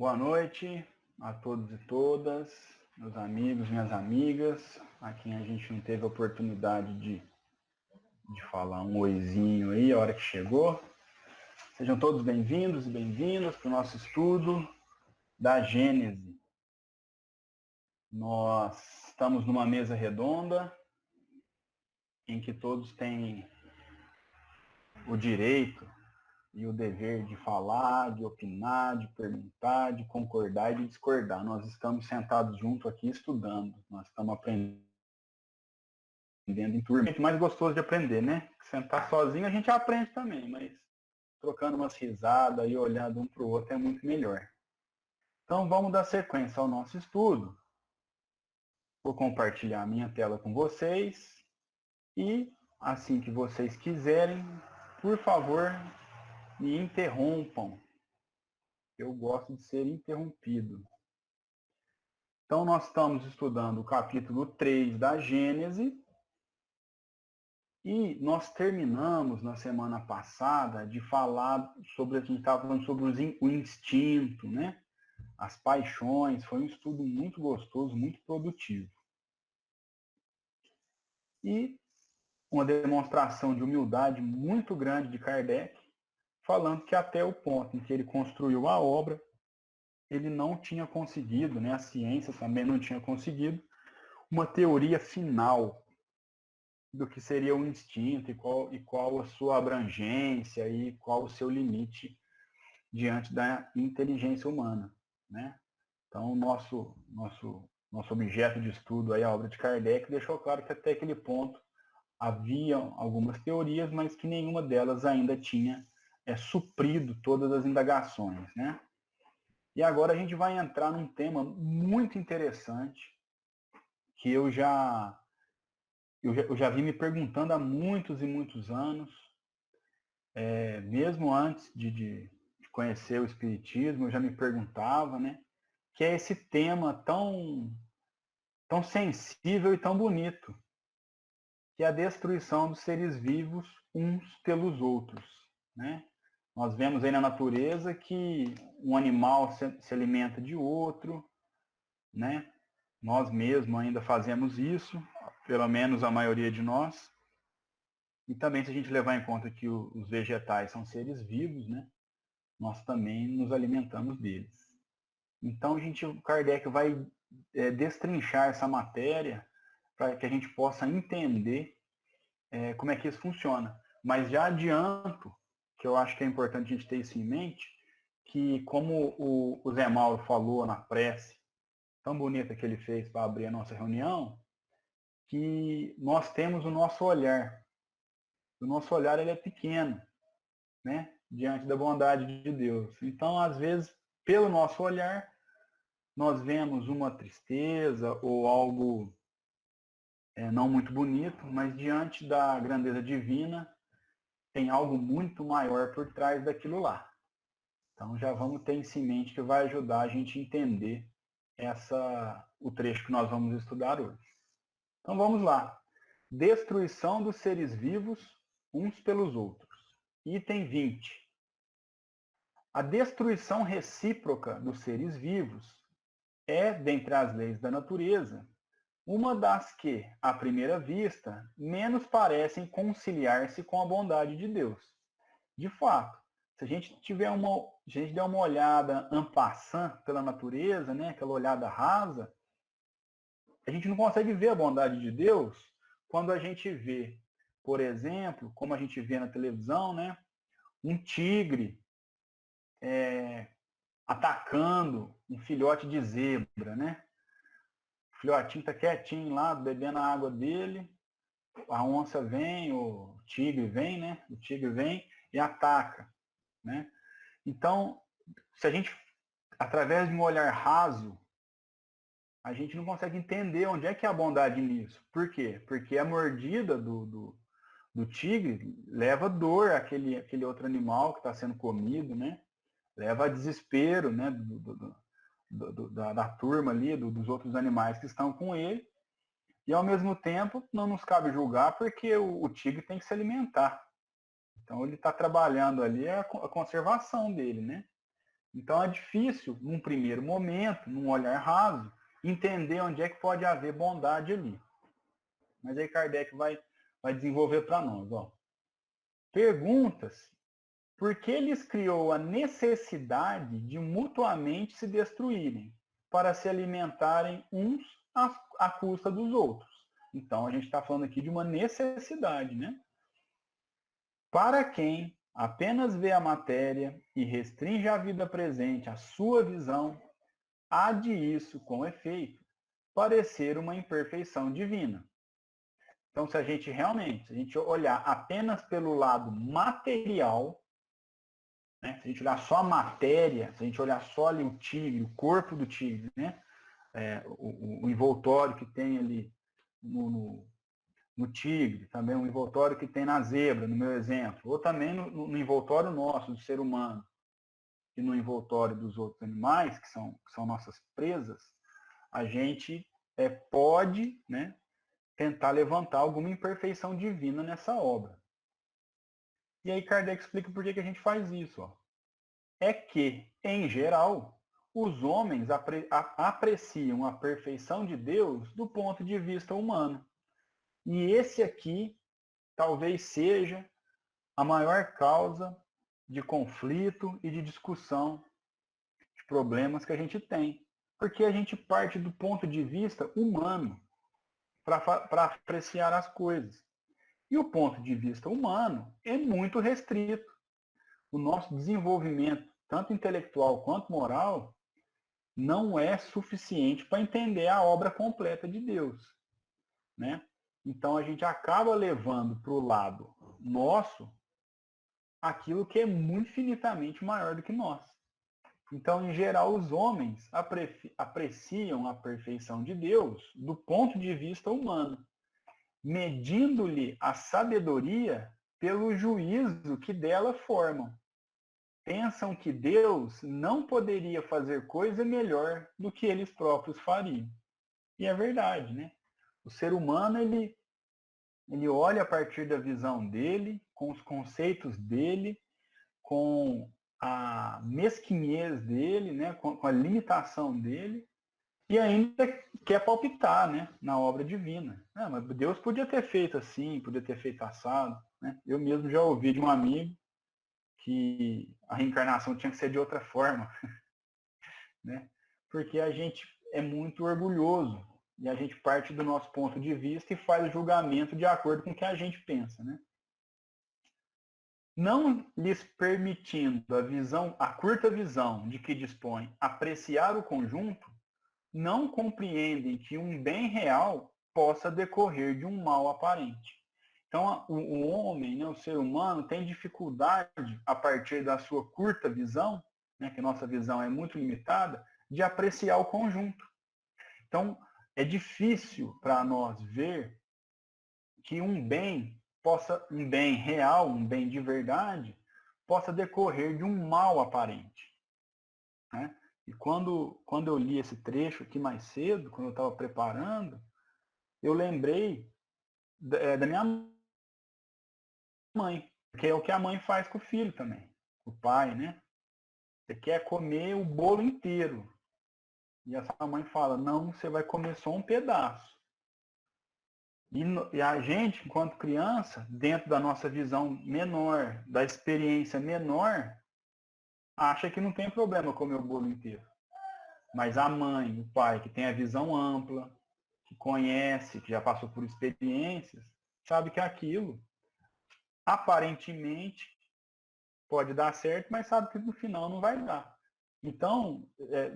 Boa noite a todos e todas, meus amigos, minhas amigas, a quem a gente não teve a oportunidade de falar um oizinho aí, a hora que chegou. Sejam todos bem-vindos e bem-vindas para o nosso estudo da Gênese. Nós estamos numa mesa redonda em que todos têm o direito e o dever de falar, de opinar, de perguntar, de concordar e de discordar. Nós estamos sentados junto aqui estudando, nós estamos aprendendo em turma. É mais gostoso de aprender, né? Sentar sozinho a gente aprende também, mas trocando umas risadas e olhando um para o outro é muito melhor. Então vamos dar sequência ao nosso estudo. Vou compartilhar a minha tela com vocês e assim que vocês quiserem, por favor, me interrompam. Eu gosto de ser interrompido. Então, nós estamos estudando o capítulo 3 da Gênese e nós terminamos na semana passada de falar sobre, a gente estava falando sobre o instinto, né? As paixões. Foi um estudo muito gostoso, muito produtivo. E uma demonstração de humildade muito grande de Kardec, falando que até o ponto em que ele construiu a obra, ele não tinha conseguido, né? A ciência também não tinha conseguido uma teoria final do que seria o instinto e qual a sua abrangência e qual o seu limite diante da inteligência humana, né? Então, nosso objeto de estudo aí, a obra de Kardec, deixou claro que até aquele ponto havia algumas teorias, mas que nenhuma delas ainda tinha suprido todas as indagações, né? E agora a gente vai entrar num tema muito interessante que eu já vi me perguntando há muitos e muitos anos, mesmo antes de conhecer o Espiritismo, eu já me perguntava, né? Que é esse tema tão sensível e tão bonito, que é a destruição dos seres vivos uns pelos outros, né? Nós vemos aí na natureza que um animal se alimenta de outro, né? Nós mesmos ainda fazemos isso, pelo menos a maioria de nós. E também, se a gente levar em conta que os vegetais são seres vivos, né? Nós também nos alimentamos deles. Então, o Kardec vai destrinchar essa matéria para que a gente possa entender como é que isso funciona. Mas já adianto, que eu acho que é importante a gente ter isso em mente, que como o Zé Mauro falou na prece, tão bonita que ele fez para abrir a nossa reunião, que nós temos o nosso olhar. O nosso olhar ele é pequeno, né? Diante da bondade de Deus. Então, às vezes, pelo nosso olhar, nós vemos uma tristeza ou algo não muito bonito, mas diante da grandeza divina, tem algo muito maior por trás daquilo lá. Então, já vamos ter isso em mente que vai ajudar a gente a entender o trecho que nós vamos estudar hoje. Então, vamos lá. Destruição dos seres vivos uns pelos outros. Item 20. A destruição recíproca dos seres vivos é, dentre as leis da natureza, uma das que, à primeira vista, menos parecem conciliar-se com a bondade de Deus. De fato, se a gente der uma olhada en passant pela natureza, né, aquela olhada rasa, a gente não consegue ver a bondade de Deus quando a gente vê, por exemplo, como a gente vê na televisão, né, um tigre atacando um filhote de zebra, né? O filhotinho está quietinho lá, bebendo a água dele, a onça vem, o tigre vem, né? O tigre vem e ataca, né? Então, se a gente, através de um olhar raso, a gente não consegue entender onde é que é a bondade nisso. Por quê? Porque a mordida do tigre leva dor àquele outro animal que está sendo comido, né? Leva a desespero, né? Da turma ali, dos outros animais que estão com ele. E, ao mesmo tempo, não nos cabe julgar porque o tigre tem que se alimentar. Então, ele está trabalhando ali a conservação dele, né? Então é difícil, num primeiro momento, num olhar raso, entender onde é que pode haver bondade ali. Mas aí Kardec vai desenvolver para nós. Ó. Pergunta-se por que lhes criou a necessidade de mutuamente se destruírem, para se alimentarem uns à custa dos outros. Então a gente está falando aqui de uma necessidade, né? Para quem apenas vê a matéria e restringe a vida presente à sua visão, há de isso, com efeito, parecer uma imperfeição divina. Então, se a gente olhar apenas pelo lado material, né, se a gente olhar só a matéria, se a gente olhar só ali o tigre, o corpo do tigre, né, o envoltório que tem ali no tigre, também o envoltório que tem na zebra, no meu exemplo, ou também no envoltório nosso, do ser humano, e no envoltório dos outros animais, que são nossas presas, a gente pode, né, tentar levantar alguma imperfeição divina nessa obra. E aí Kardec explica por que a gente faz isso. Ó. É que, em geral, os homens apreciam a perfeição de Deus do ponto de vista humano. E esse aqui talvez seja a maior causa de conflito e de discussão, de problemas que a gente tem. Porque a gente parte do ponto de vista humano para apreciar as coisas. E o ponto de vista humano é muito restrito. O nosso desenvolvimento, tanto intelectual quanto moral, não é suficiente para entender a obra completa de Deus. Né? Então a gente acaba levando para o lado nosso aquilo que é muito infinitamente maior do que nós. Então, em geral, os homens apreciam a perfeição de Deus do ponto de vista humano, medindo-lhe a sabedoria pelo juízo que dela formam. Pensam que Deus não poderia fazer coisa melhor do que eles próprios fariam. E é verdade, né? O ser humano, ele olha a partir da visão dele, com os conceitos dele, com a mesquinhez dele, né? com a limitação dele, e ainda quer palpitar, né? Na obra divina. Mas Deus podia ter feito assim, podia ter feito assado. Né? Eu mesmo já ouvi de um amigo que a reencarnação tinha que ser de outra forma. Né? Porque a gente é muito orgulhoso e a gente parte do nosso ponto de vista e faz o julgamento de acordo com o que a gente pensa. Né? Não lhes permitindo a curta visão de que dispõe apreciar o conjunto, não compreendem que um bem real possa decorrer de um mal aparente. Então, o homem, né, o ser humano, tem dificuldade, a partir da sua curta visão, né, que nossa visão é muito limitada, de apreciar o conjunto. Então, é difícil para nós ver que um bem real, um bem de verdade, possa decorrer de um mal aparente. Né? E quando eu li esse trecho aqui mais cedo, quando eu estava preparando, eu lembrei da minha mãe, que é o que a mãe faz com o filho também, o pai, né? Você quer comer o bolo inteiro. E a sua mãe fala, não, você vai comer só um pedaço. E a gente, enquanto criança, dentro da nossa visão menor, da experiência menor, acha que não tem problema comer o bolo inteiro. Mas a mãe, o pai, que tem a visão ampla, que conhece, que já passou por experiências, sabe que aquilo, aparentemente, pode dar certo, mas sabe que no final não vai dar. Então,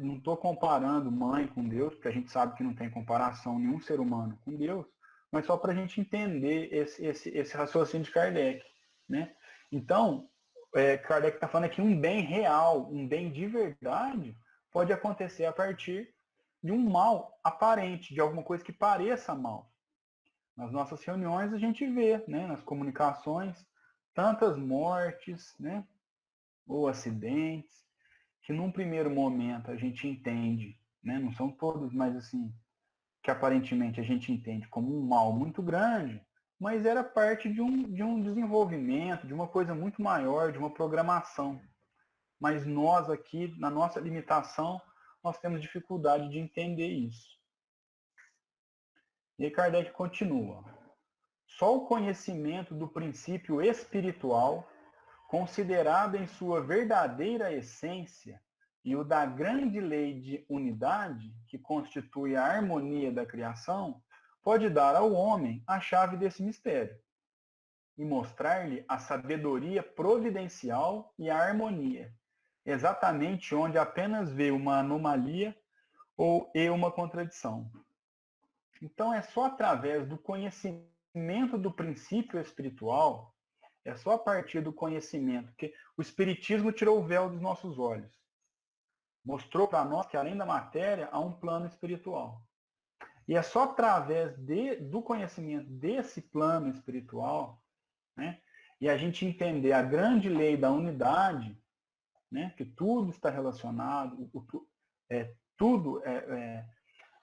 não estou comparando mãe com Deus, porque a gente sabe que não tem comparação nenhum ser humano com Deus, mas só para a gente entender esse raciocínio de Kardec. Né? Então, Kardec está falando aqui um bem real, um bem de verdade, pode acontecer a partir de um mal aparente, de alguma coisa que pareça mal. Nas nossas reuniões a gente vê, né, nas comunicações, tantas mortes, né, ou acidentes, que num primeiro momento a gente entende, né, não são todos, mas assim, que aparentemente a gente entende como um mal muito grande, mas era parte de um desenvolvimento, de uma coisa muito maior, de uma programação. mas nós aqui, na nossa limitação, nós temos dificuldade de entender isso. E aí Kardec continua. Só o conhecimento do princípio espiritual, considerado em sua verdadeira essência, e o da grande lei de unidade, que constitui a harmonia da criação, pode dar ao homem a chave desse mistério e mostrar-lhe a sabedoria providencial e a harmonia, exatamente onde apenas vê uma anomalia ou uma contradição. Então, é só através do conhecimento do princípio espiritual, é só a partir do conhecimento que o Espiritismo tirou o véu dos nossos olhos. Mostrou para nós que, além da matéria, há um plano espiritual. E é só através do conhecimento desse plano espiritual, né, e a gente entender a grande lei da unidade, né, que tudo está relacionado,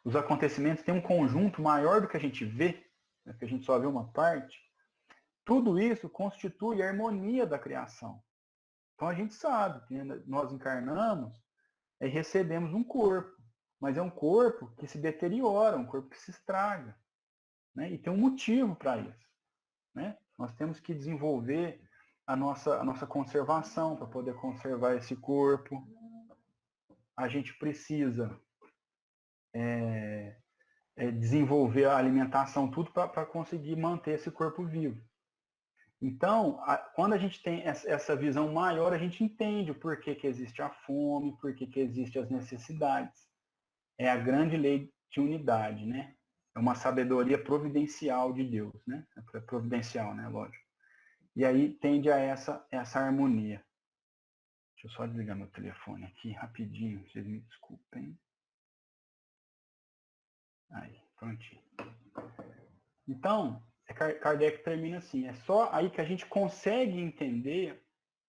os acontecimentos têm um conjunto maior do que a gente vê, né, que a gente só vê uma parte. Tudo isso constitui a harmonia da criação. Então a gente sabe que nós encarnamos e recebemos um corpo, mas é um corpo que se deteriora, um corpo que se estraga, né? E tem um motivo para isso, né? Nós temos que desenvolver a nossa conservação para poder conservar esse corpo. A gente precisa desenvolver a alimentação, tudo para conseguir manter esse corpo vivo. Então, quando a gente tem essa visão maior, a gente entende o porquê que existe a fome, porquê que existem as necessidades. É a grande lei de unidade, né? É uma sabedoria providencial de Deus, né? É providencial, né? Lógico. E aí tende a essa harmonia. Deixa eu só desligar meu telefone aqui rapidinho, vocês me desculpem. Aí, prontinho. Então, Kardec termina assim, é só aí que a gente consegue entender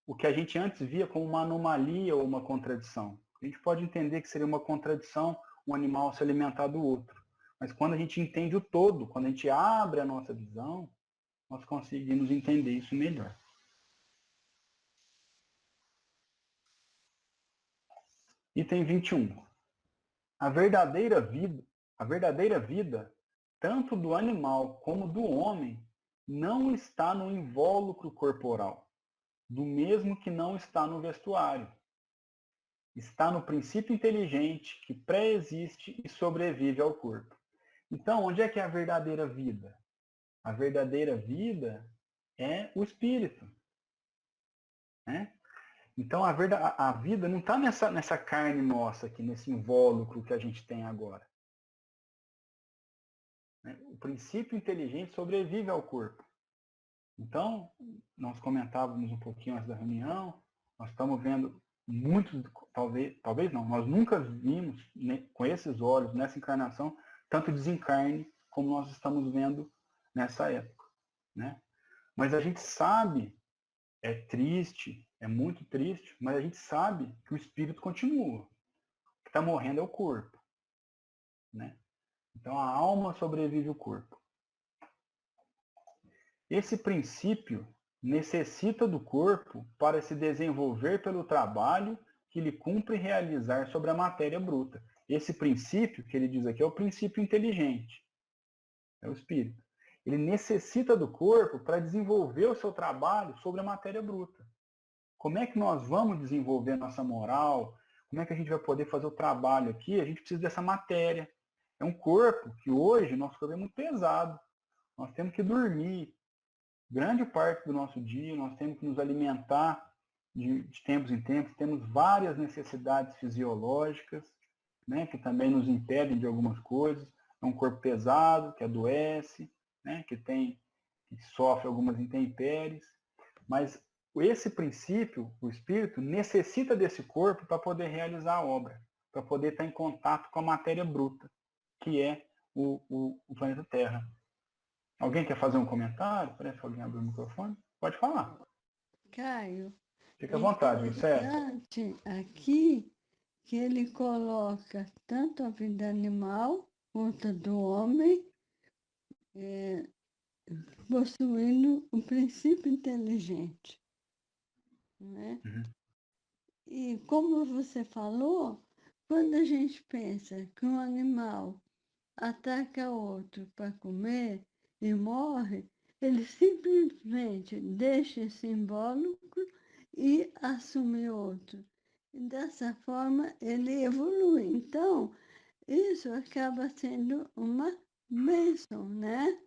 o que a gente antes via como uma anomalia ou uma contradição. A gente pode entender que seria uma contradição um animal se alimentar do outro. Mas quando a gente entende o todo, quando a gente abre a nossa visão, nós conseguimos entender isso melhor. Item 21. A verdadeira vida, tanto do animal como do homem, não está no invólucro corporal, do mesmo que não está no vestuário. Está no princípio inteligente que pré-existe e sobrevive ao corpo. Então, onde é que é a verdadeira vida? A verdadeira vida é o espírito, né? Então, a vida não está nessa carne nossa aqui, nesse invólucro que a gente tem agora. O princípio inteligente sobrevive ao corpo. Então, nós comentávamos um pouquinho antes da reunião, nós estamos vendo muitos, talvez não, nós nunca vimos, né, com esses olhos, nessa encarnação, tanto desencarne como nós estamos vendo nessa época, né? Mas a gente sabe, é triste, é muito triste, mas a gente sabe que o espírito continua. O que está morrendo é o corpo, né? Então a alma sobrevive ao corpo. Esse princípio necessita do corpo para se desenvolver pelo trabalho que lhe cumpre realizar sobre a matéria bruta. Esse princípio que ele diz aqui é o princípio inteligente, é o espírito. Ele necessita do corpo para desenvolver o seu trabalho sobre a matéria bruta. Como é que nós vamos desenvolver a nossa moral? Como é que a gente vai poder fazer o trabalho aqui? A gente precisa dessa matéria. É um corpo que hoje, nosso corpo é muito pesado. Nós temos que dormir grande parte do nosso dia, nós temos que nos alimentar de tempos em tempos, temos várias necessidades fisiológicas, né, que também nos impedem de algumas coisas. É um corpo pesado, que adoece, né, que sofre algumas intempéries, mas esse princípio, o espírito, necessita desse corpo para poder realizar a obra, para poder estar em contato com a matéria bruta, que é o planeta Terra. Alguém quer fazer um comentário? Parece que alguém abriu o microfone. Pode falar. Caio, Fica é à vontade, Vicélia. interessante aqui que ele coloca tanto a vida animal quanto a do homem, possuindo um princípio inteligente, né? Uhum. E como você falou, quando a gente pensa que um animal ataca outro para comer e morre, ele simplesmente deixa esse invólucro e assume outro. E dessa forma, ele evolui. Então, isso acaba sendo uma bênção, né?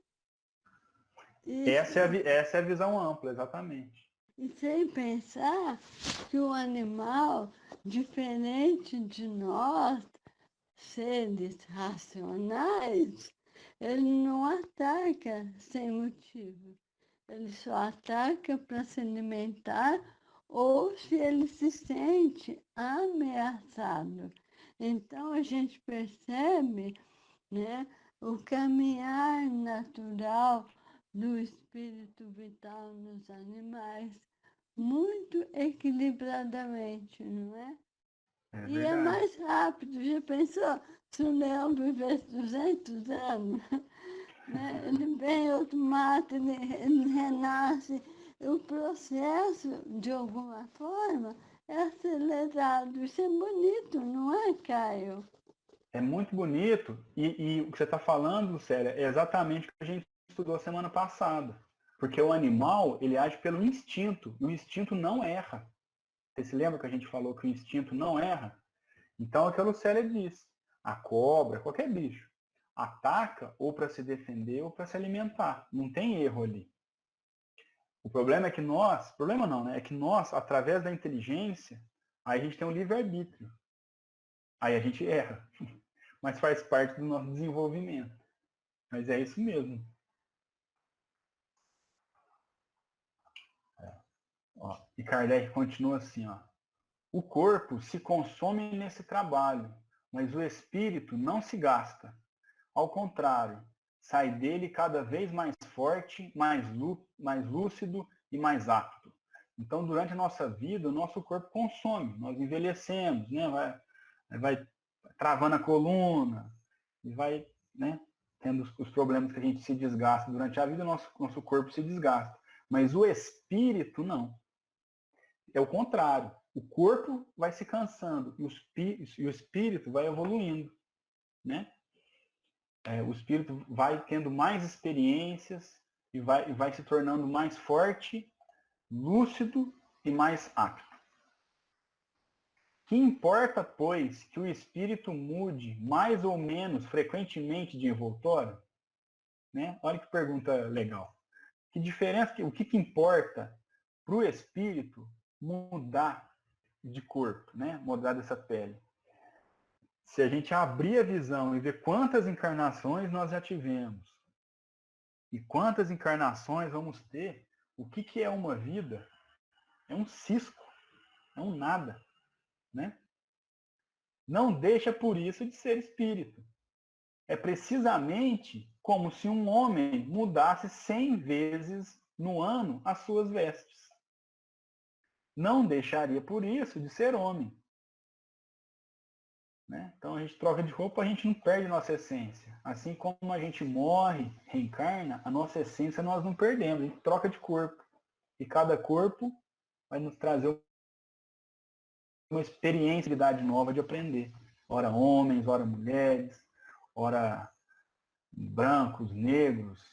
Isso, Essa é a visão ampla, exatamente. e sem pensar que o animal, diferente de nós, seres racionais, ele não ataca sem motivo. Ele só ataca para se alimentar ou se ele se sente ameaçado. Então a gente percebe, né, o caminhar natural do espírito vital nos animais muito equilibradamente, não é? É E é verdade. mais rápido. Já pensou se o leão vivesse 200 anos? Né? Ele vem, outro mata, ele renasce. O processo, de alguma forma, é acelerado. Isso é bonito, não é, Caio? É muito bonito e o que você está falando, Célia, é exatamente o que a gente estudou semana passada. Porque o animal, ele age pelo instinto, e o instinto não erra. Você se lembra que a gente falou que o instinto não erra? Então, é o que a Lucélia diz. A cobra, qualquer bicho, ataca ou para se defender ou para se alimentar. Não tem erro ali. O problema é que nós, problema não, né? É que nós, através da inteligência, aí a gente tem um livre-arbítrio. Aí a gente erra. Mas faz parte do nosso desenvolvimento. Mas é isso mesmo. Ó, e Kardec continua assim, ó. O corpo se consome nesse trabalho, mas o espírito não se gasta. Ao contrário, sai dele cada vez mais forte, mais lúcido e mais apto. Então, durante a nossa vida, o nosso corpo consome, nós envelhecemos, né? vai travando a coluna, e vai, né, tendo os problemas que a gente se desgasta durante a vida, nosso corpo se desgasta. Mas o espírito não. É o contrário. O corpo vai se cansando e o espírito vai evoluindo, né? O espírito vai tendo mais experiências e vai se tornando mais forte, lúcido e mais apto. Que importa, pois, que o espírito mude mais ou menos frequentemente de envoltório? Né? Olha que pergunta legal. Que diferença, o que importa para o espírito mudar de corpo, né? Mudar dessa pele? Se a gente abrir a visão e ver quantas encarnações nós já tivemos e quantas encarnações vamos ter, o que é uma vida? É um cisco, é um nada, né? Não deixa por isso de ser espírito. É precisamente como se um homem mudasse 100 vezes no ano as suas vestes. Não deixaria por isso de ser homem. Né? Então a gente troca de roupa, a gente não perde nossa essência. Assim como a gente morre, reencarna, a nossa essência nós não perdemos, a gente troca de corpo. E cada corpo vai nos trazer uma experiência nova de aprender. Ora homens, ora mulheres, ora brancos, negros,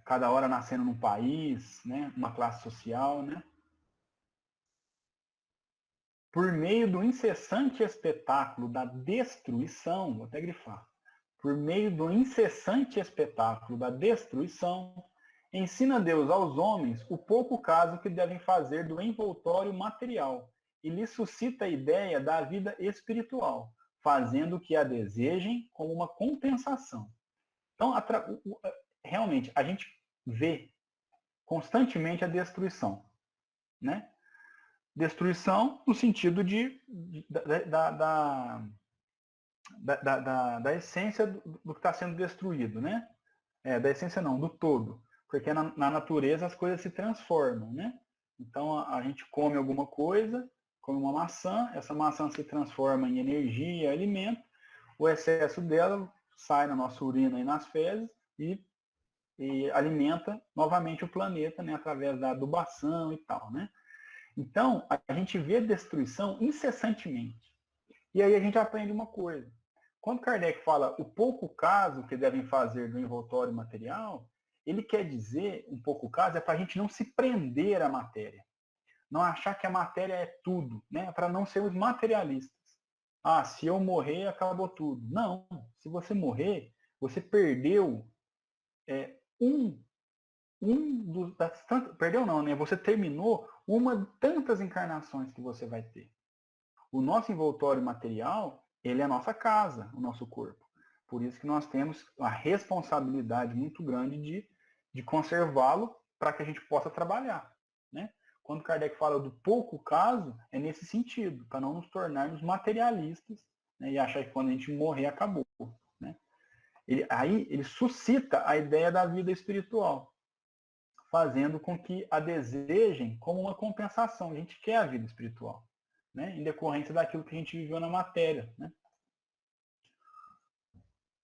cada hora nascendo num país, né? Uma classe social, né? Por meio do incessante espetáculo da destruição, vou até grifar, por meio do incessante espetáculo da destruição, ensina Deus aos homens o pouco caso que devem fazer do envoltório material e lhes suscita a ideia da vida espiritual, fazendo que a desejem como uma compensação. Então, realmente, a gente vê constantemente a destruição, né? Destruição no sentido da essência do que está sendo destruído, né? Da essência não, do todo. Porque na natureza as coisas se transformam, né? Então a gente come alguma coisa, come uma maçã, essa maçã se transforma em energia, alimento, o excesso dela sai na nossa urina e nas fezes e alimenta novamente o planeta, né? Através da adubação e tal, né? Então, a gente vê destruição incessantemente. E aí a gente aprende uma coisa. Quando Kardec fala o pouco caso que devem fazer do envoltório material, ele quer dizer, um pouco caso, é para a gente não se prender à matéria. Não achar que a matéria é tudo, né? Para não sermos materialistas. Ah, se eu morrer, acabou tudo. Não. Se você morrer, você perdeu um das tantas. Perdeu não, né? Você terminou uma de tantas encarnações que você vai ter. O nosso envoltório material, ele é a nossa casa, o nosso corpo. Por isso que nós temos a responsabilidade muito grande de conservá-lo para que a gente possa trabalhar. Né? Quando Kardec fala do pouco caso, é nesse sentido, para não nos tornarmos materialistas, né, e achar que quando a gente morrer, acabou. Né? Aí ele suscita a ideia da vida espiritual, fazendo com que a desejem como uma compensação. A gente quer a vida espiritual, né, em decorrência daquilo que a gente viveu na matéria. Né?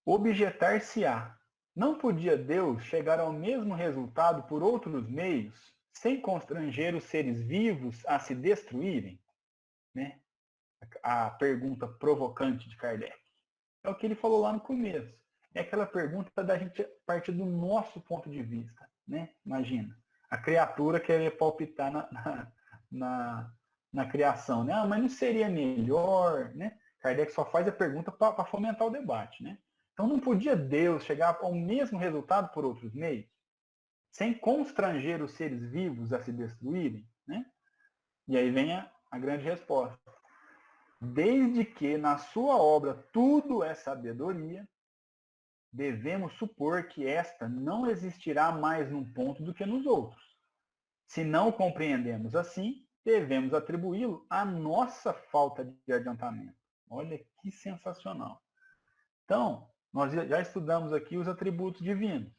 Objetar-se-á: não podia Deus chegar ao mesmo resultado por outros meios, sem constranger os seres vivos a se destruírem? Né? A pergunta provocante de Kardec. É o que ele falou lá no começo. É aquela pergunta da gente a partir do nosso ponto de vista. Né? Imagina, a criatura querer palpitar na criação. Né? Ah, mas não seria melhor? Né? Kardec só faz a pergunta para fomentar o debate. Né? Então não podia Deus chegar ao mesmo resultado por outros meios, sem constranger os seres vivos a se destruírem? Né? E aí vem a grande resposta. Desde que na sua obra tudo é sabedoria, devemos supor que esta não existirá mais num ponto do que nos outros. Se não o compreendemos assim, devemos atribuí-lo à nossa falta de adiantamento. Olha que sensacional. Então, nós já estudamos aqui os atributos divinos.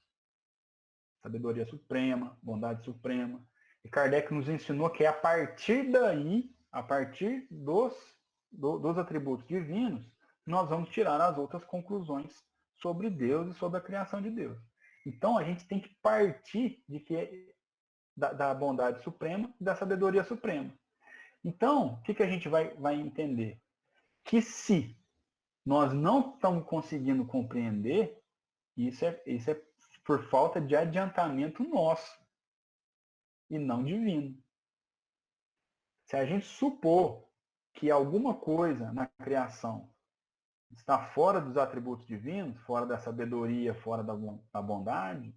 Sabedoria suprema, bondade suprema. E Kardec nos ensinou que é a partir daí, a partir dos atributos divinos, nós vamos tirar as outras conclusões sobre Deus e sobre a criação de Deus. Então a gente tem que partir de que da bondade suprema e da sabedoria suprema. Então, o que a gente vai entender? Que se nós não estamos conseguindo compreender, isso é por falta de adiantamento nosso e não divino. Se a gente supor que alguma coisa na criação está fora dos atributos divinos, fora da sabedoria, fora da bondade,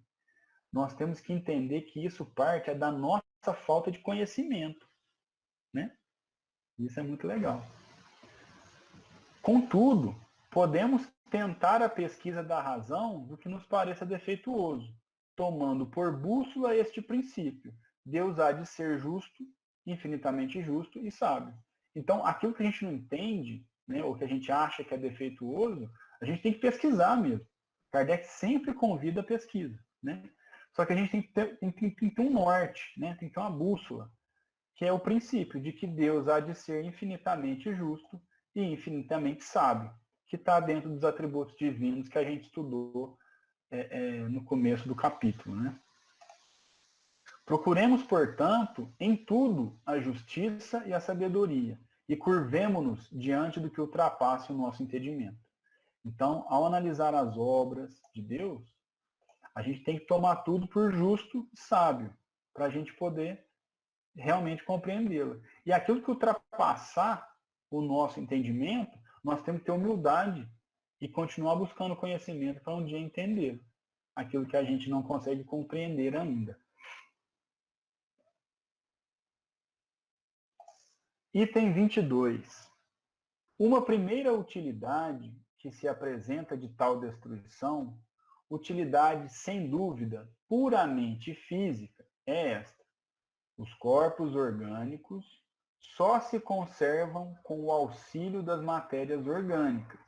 nós temos que entender que isso parte da nossa falta de conhecimento. Né? Isso é muito legal. Contudo, podemos tentar a pesquisa da razão do que nos pareça defeituoso, tomando por bússola este princípio: Deus há de ser justo, infinitamente justo e sábio. Então, aquilo que a gente não entende, né, ou que a gente acha que é defeituoso, a gente tem que pesquisar mesmo. Kardec sempre convida a pesquisa. Né? Só que a gente tem que ter um norte, né? Tem que ter uma bússola, que é o princípio de que Deus há de ser infinitamente justo e infinitamente sábio, que está dentro dos atributos divinos que a gente estudou no começo do capítulo. Né? Procuremos, portanto, em tudo a justiça e a sabedoria, e curvemo-nos diante do que ultrapasse o nosso entendimento. Então, ao analisar as obras de Deus, a gente tem que tomar tudo por justo e sábio, para a gente poder realmente compreendê-la. E aquilo que ultrapassar o nosso entendimento, nós temos que ter humildade e continuar buscando conhecimento para um dia entender aquilo que a gente não consegue compreender ainda. Item 22. Uma primeira utilidade que se apresenta de tal destruição, utilidade sem dúvida puramente física, é esta: os corpos orgânicos só se conservam com o auxílio das matérias orgânicas,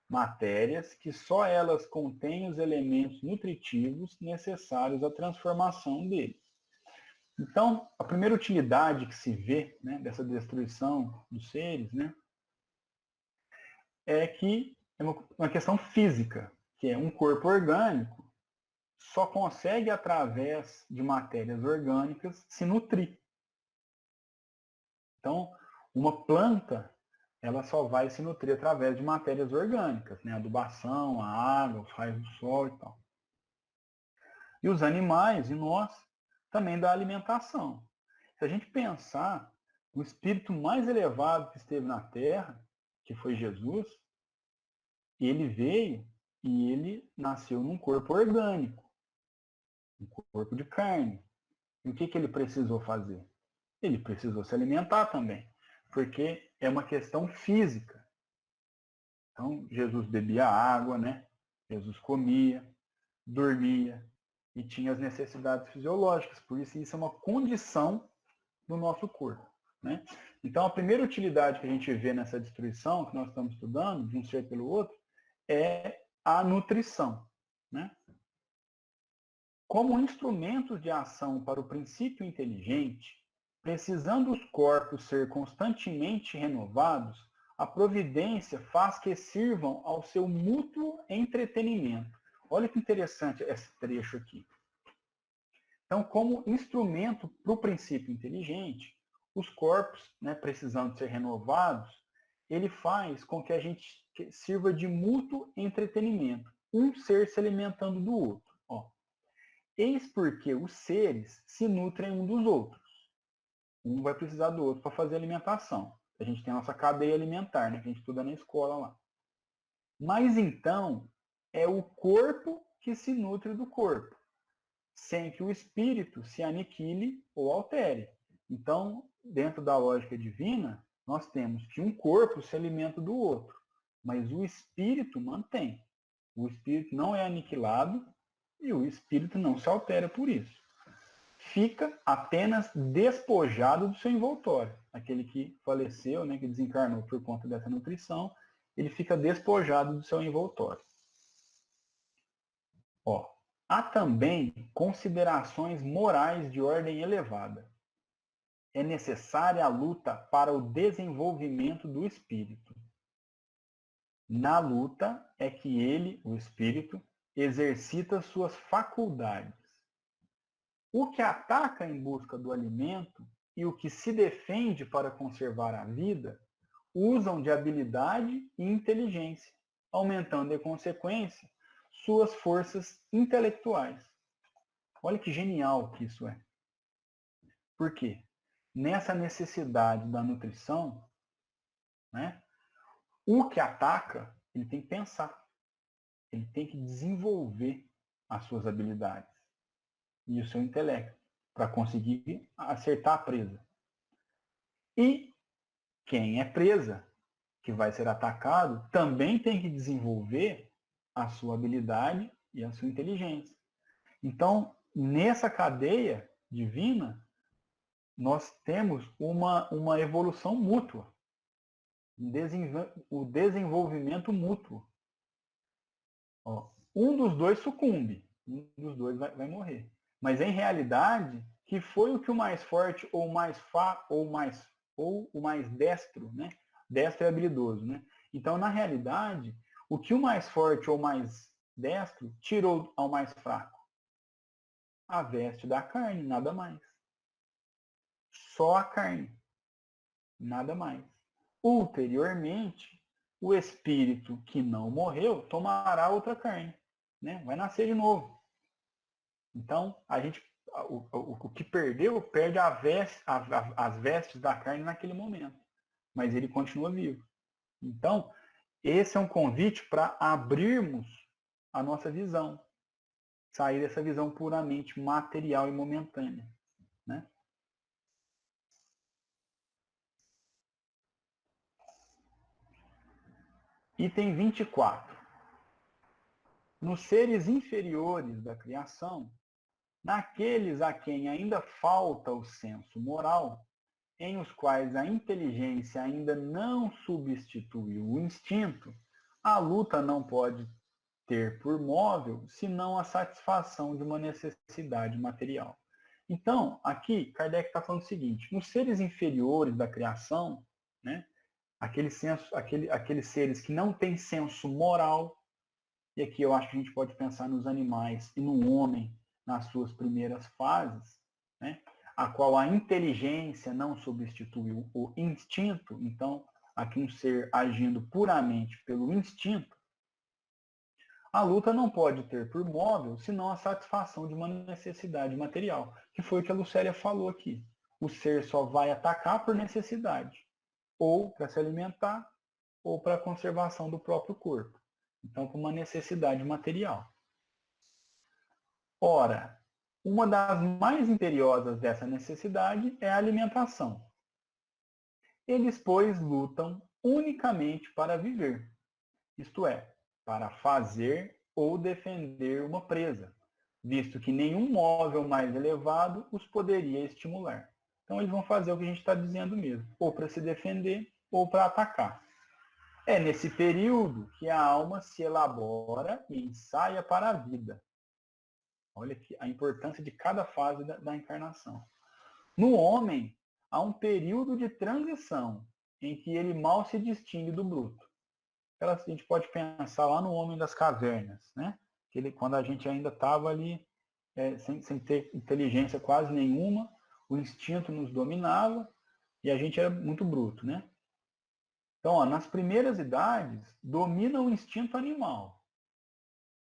matérias que só elas contêm os elementos nutritivos necessários à transformação deles. Então, a primeira utilidade que se vê, né, dessa destruição dos seres, né, é que é uma questão física, que é um corpo orgânico só consegue, através de matérias orgânicas, se nutrir. Então, uma planta, ela só vai se nutrir através de matérias orgânicas, né? A adubação, a água, os raios do sol e tal. E os animais, e nós, também da alimentação. Se a gente pensar, o espírito mais elevado que esteve na Terra, que foi Jesus, ele veio e ele nasceu num corpo orgânico, um corpo de carne. E o que ele precisou fazer? Ele precisou se alimentar também, porque é uma questão física. Então, Jesus bebia água, né? Jesus comia, dormia e tinha as necessidades fisiológicas. Por isso é uma condição do nosso corpo, né? Então, a primeira utilidade que a gente vê nessa destruição que nós estamos estudando, de um ser pelo outro, é a nutrição, né? Como instrumentos de ação para o princípio inteligente, precisando os corpos ser constantemente renovados, a providência faz que sirvam ao seu mútuo entretenimento. Olha que interessante esse trecho aqui. Então, como instrumento para o princípio inteligente, os corpos, né, precisando ser renovados, ele faz com que a gente sirva de mútuo entretenimento, um ser se alimentando do outro. Ó. Eis porque os seres se nutrem um dos outros. Um vai precisar do outro para fazer alimentação. A gente tem a nossa cadeia alimentar, né, que a gente estuda na escola lá. Mas então, é o corpo que se nutre do corpo, sem que o espírito se aniquile ou altere. Então, dentro da lógica divina, nós temos que um corpo se alimenta do outro, mas o espírito mantém. O espírito não é aniquilado e o espírito não se altera por isso. Fica apenas despojado do seu envoltório. Aquele que faleceu, né, que desencarnou por conta dessa nutrição, ele fica despojado do seu envoltório. Ó, há também considerações morais de ordem elevada. É necessária a luta para o desenvolvimento do espírito. Na luta é que ele, o espírito, exercita suas faculdades. O que ataca em busca do alimento e o que se defende para conservar a vida usam de habilidade e inteligência, aumentando em consequência suas forças intelectuais. Olha que genial que isso é. Por quê? Nessa necessidade da nutrição, né, o que ataca, ele tem que pensar. Ele tem que desenvolver as suas habilidades e o seu intelecto para conseguir acertar a presa. E quem é presa, que vai ser atacado, também tem que desenvolver a sua habilidade e a sua inteligência. Então, nessa cadeia divina, nós temos uma evolução mútua, o desenvolvimento mútuo. Ó, um dos dois sucumbe, um dos dois vai morrer. Mas, em realidade, que foi o que o mais forte ou o mais destro, né? Destro é habilidoso, né? Então, na realidade, o que o mais forte ou mais destro tirou ao mais fraco? A veste da carne, nada mais. Só a carne, nada mais. Ulteriormente, o espírito que não morreu tomará outra carne, né? Vai nascer de novo. Então, o que perdeu, perde as vestes da carne naquele momento, mas ele continua vivo. Então, esse é um convite para abrirmos a nossa visão, sair dessa visão puramente material e momentânea, né? Item 24. Nos seres inferiores da criação, naqueles a quem ainda falta o senso moral, em os quais a inteligência ainda não substituiu o instinto, a luta não pode ter por móvel senão a satisfação de uma necessidade material. Então, aqui, Kardec está falando o seguinte: nos seres inferiores da criação, né, aqueles seres que não têm senso moral, e aqui eu acho que a gente pode pensar nos animais e no homem nas suas primeiras fases, né, a qual a inteligência não substitui o instinto, então, aqui um ser agindo puramente pelo instinto, a luta não pode ter por móvel senão a satisfação de uma necessidade material, que foi o que a Lucélia falou aqui. O ser só vai atacar por necessidade, ou para se alimentar, ou para a conservação do próprio corpo. Então, por uma necessidade material. Ora, uma das mais imperiosas dessa necessidade é a alimentação. Eles, pois, lutam unicamente para viver, isto é, para fazer ou defender uma presa, visto que nenhum móvel mais elevado os poderia estimular. Então eles vão fazer o que a gente está dizendo mesmo, ou para se defender ou para atacar. É nesse período que a alma se elabora e ensaia para a vida. Olha aqui a importância de cada fase da encarnação. No homem, há um período de transição em que ele mal se distingue do bruto. A gente pode pensar lá no homem das cavernas, né? Quando a gente ainda estava ali sem ter inteligência quase nenhuma, o instinto nos dominava e a gente era muito bruto, né? Então, ó, nas primeiras idades, domina o instinto animal.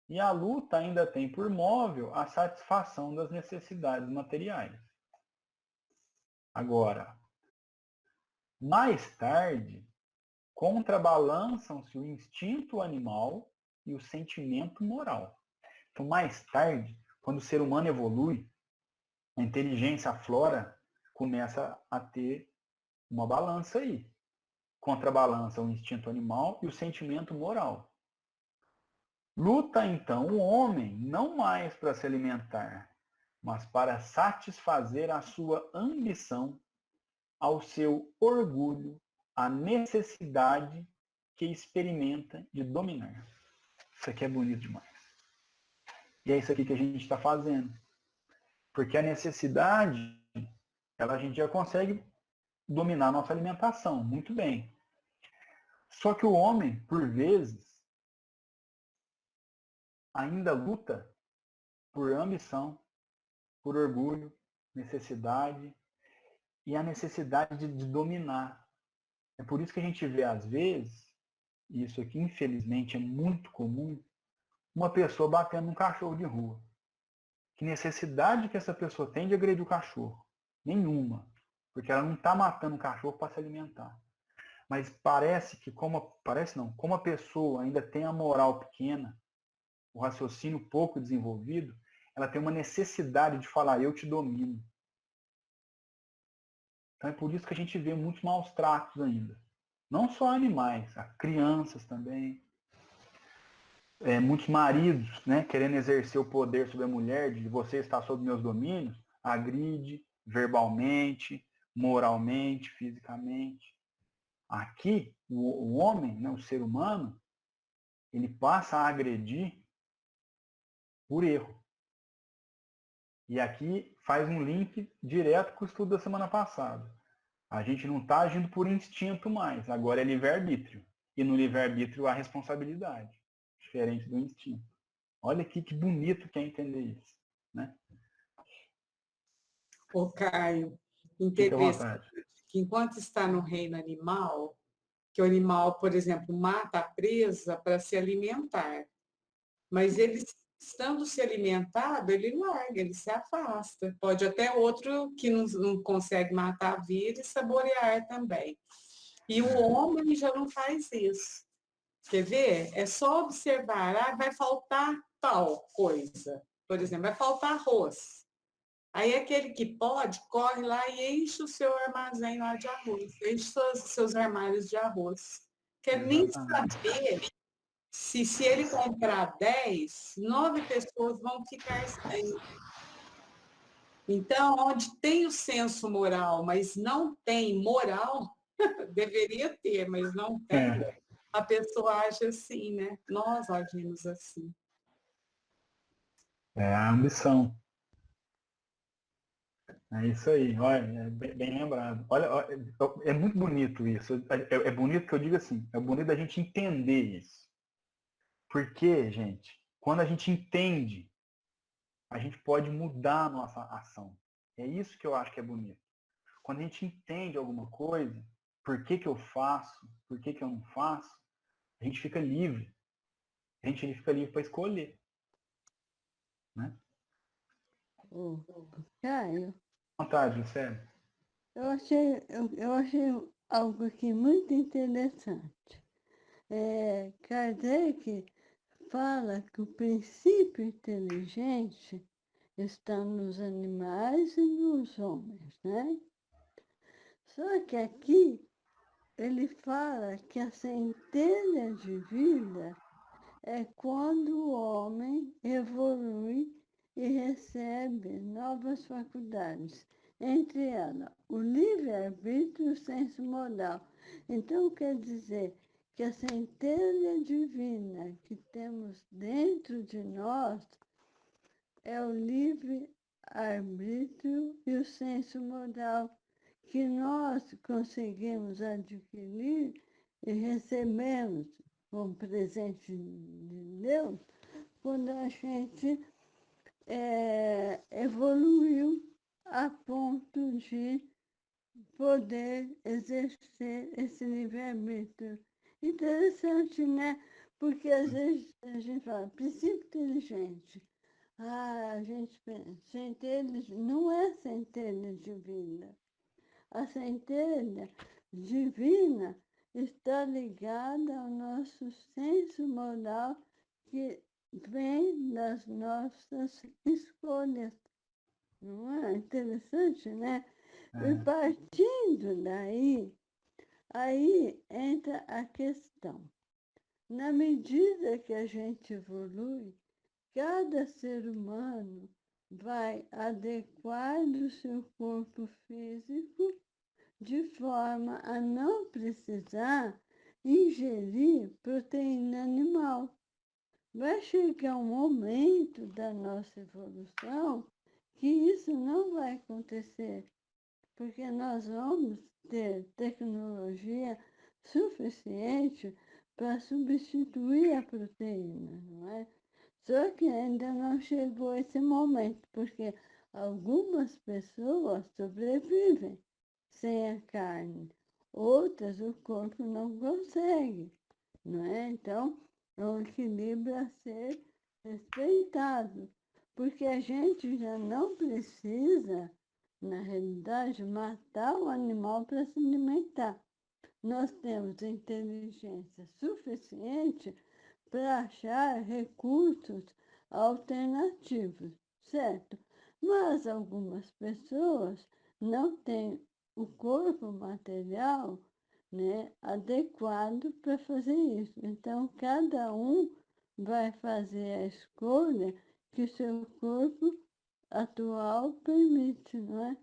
E a luta ainda tem por móvel a satisfação das necessidades materiais. Agora, mais tarde, contrabalançam-se o instinto animal e o sentimento moral. Então, mais tarde, quando o ser humano evolui, a inteligência aflora, começa a ter uma balança aí. Contrabalança o instinto animal e o sentimento moral. Luta, então, o homem não mais para se alimentar, mas para satisfazer a sua ambição, ao seu orgulho, à necessidade que experimenta de dominar. Isso aqui é bonito demais. E é isso aqui que a gente está fazendo. Porque a necessidade, a gente já consegue dominar a nossa alimentação, muito bem. Só que o homem, por vezes, ainda luta por ambição, por orgulho, necessidade e a necessidade de dominar. É por isso que a gente vê, às vezes, e isso aqui infelizmente é muito comum, uma pessoa batendo num cachorro de rua. Que necessidade que essa pessoa tem de agredir o cachorro? Nenhuma. Porque ela não está matando o cachorro para se alimentar. Mas parece que, como a pessoa ainda tem a moral pequena, o raciocínio pouco desenvolvido, ela tem uma necessidade de falar, eu te domino. Então é por isso que a gente vê muitos maus tratos ainda. Não só animais, a crianças também. Muitos maridos, né, querendo exercer o poder sobre a mulher, de você estar sob meus domínios, agride verbalmente, moralmente, fisicamente. Aqui, o homem, né, o ser humano, ele passa a agredir por erro. E aqui faz um link direto com o estudo da semana passada. A gente não está agindo por instinto mais, agora é livre-arbítrio. E no livre-arbítrio há responsabilidade, diferente do instinto. Olha aqui que bonito que é entender isso. Né? Ô, Caio, Fique à vontade. que enquanto está no reino animal, que o animal, por exemplo, mata a presa para se alimentar, mas ele, estando se alimentado, ele larga, ele se afasta. Pode até outro que não consegue matar vir e saborear também. E o homem já não faz isso. Quer ver? É só observar, vai faltar tal coisa. Por exemplo, vai faltar arroz. Aí aquele que pode, corre lá e enche o seu armazém lá de arroz, enche seus armários de arroz. Quer nem saber se ele comprar 10, 9 pessoas vão ficar sem. Então, onde tem o senso moral, mas não tem moral, deveria ter, mas não tem, a pessoa age assim, né? Nós agimos assim. É a ambição. É isso aí, olha, é bem lembrado. Olha, é muito bonito isso. É bonito que eu digo assim, é bonito a gente entender isso. Porque, gente, quando a gente entende, a gente pode mudar a nossa ação. É isso que eu acho que é bonito. Quando a gente entende alguma coisa, por que que eu faço, por que que eu não faço, a gente fica livre. A gente fica livre para escolher, né? Ô, Caio, Vontade, sério. eu achei algo aqui muito interessante. Kardec fala que o princípio inteligente está nos animais e nos homens, né? Só que aqui ele fala que a centelha de vida é quando o homem evolui e recebe novas faculdades, entre elas o livre-arbítrio e o senso moral. Então, quer dizer que a centelha divina que temos dentro de nós é o livre-arbítrio e o senso moral que nós conseguimos adquirir e recebemos como presente de Deus quando a gente evoluiu a ponto de poder exercer esse livre-arbítrio. Interessante, né? Porque às vezes a gente fala, princípio inteligente. A gente pensa, centelha, não é centelha divina. A centelha divina está ligada ao nosso senso moral que vem das nossas escolhas. Não é interessante, né? E É, partindo daí, aí entra a questão. Na medida que a gente evolui, cada ser humano vai adequando o seu corpo físico de forma a não precisar ingerir proteína animal. Vai chegar um momento da nossa evolução que isso não vai acontecer, porque nós vamos ter tecnologia suficiente para substituir a proteína, não é? Só que ainda não chegou esse momento, porque algumas pessoas sobrevivem sem a carne, outras o corpo não consegue, não é? Então, é um equilíbrio a ser respeitado, porque a gente já não precisa, na realidade, matar o animal para se alimentar. Nós temos inteligência suficiente para achar recursos alternativos, certo? Mas algumas pessoas não têm o corpo material, né, adequado para fazer isso. Então, cada um vai fazer a escolha que o seu corpo atual permite, não é?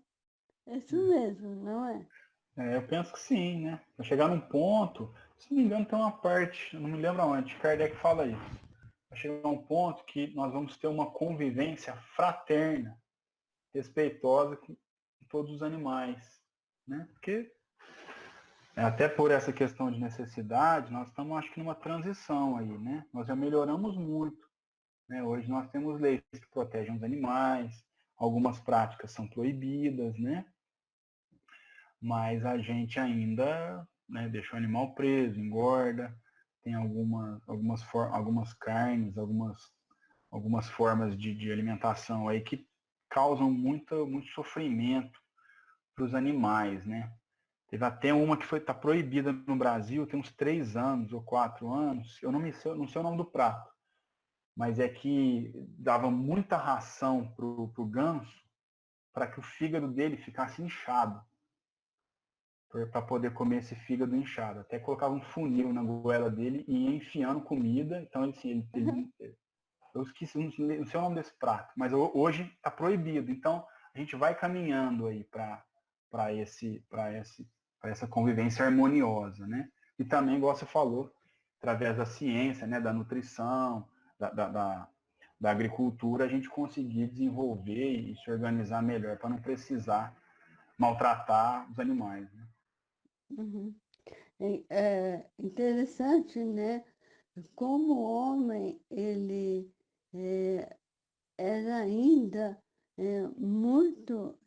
É isso mesmo, não é? eu penso que sim, né? Vai chegar num ponto, se não me engano, tem uma parte, eu não me lembro aonde, Kardec fala isso. Vai chegar um ponto que nós vamos ter uma convivência fraterna, respeitosa com todos os animais, né? Porque até por essa questão de necessidade, nós estamos, acho que, numa transição aí, né? Nós já melhoramos muito, né? Hoje nós temos leis que protegem os animais, algumas práticas são proibidas, né? Mas a gente ainda, né, deixa o animal preso, engorda, tem algumas carnes, algumas formas de alimentação aí que causam muito sofrimento para os animais, né? Teve até uma que está proibida no Brasil, tem uns 3 anos ou 4 anos, eu não sei o nome do prato, mas é que dava muita ração pro ganso para que o fígado dele ficasse inchado, para poder comer esse fígado inchado. Até colocava um funil na goela dele e ia enfiando comida. Então, assim, eu esqueci, não sei o nome desse prato, mas hoje está proibido. Então, a gente vai caminhando aí para essa convivência harmoniosa, né? E também, igual você falou, através da ciência, né, da nutrição, da agricultura, a gente conseguir desenvolver e se organizar melhor para não precisar maltratar os animais, né? Uhum. É interessante, né? Como o homem, ele era ainda muito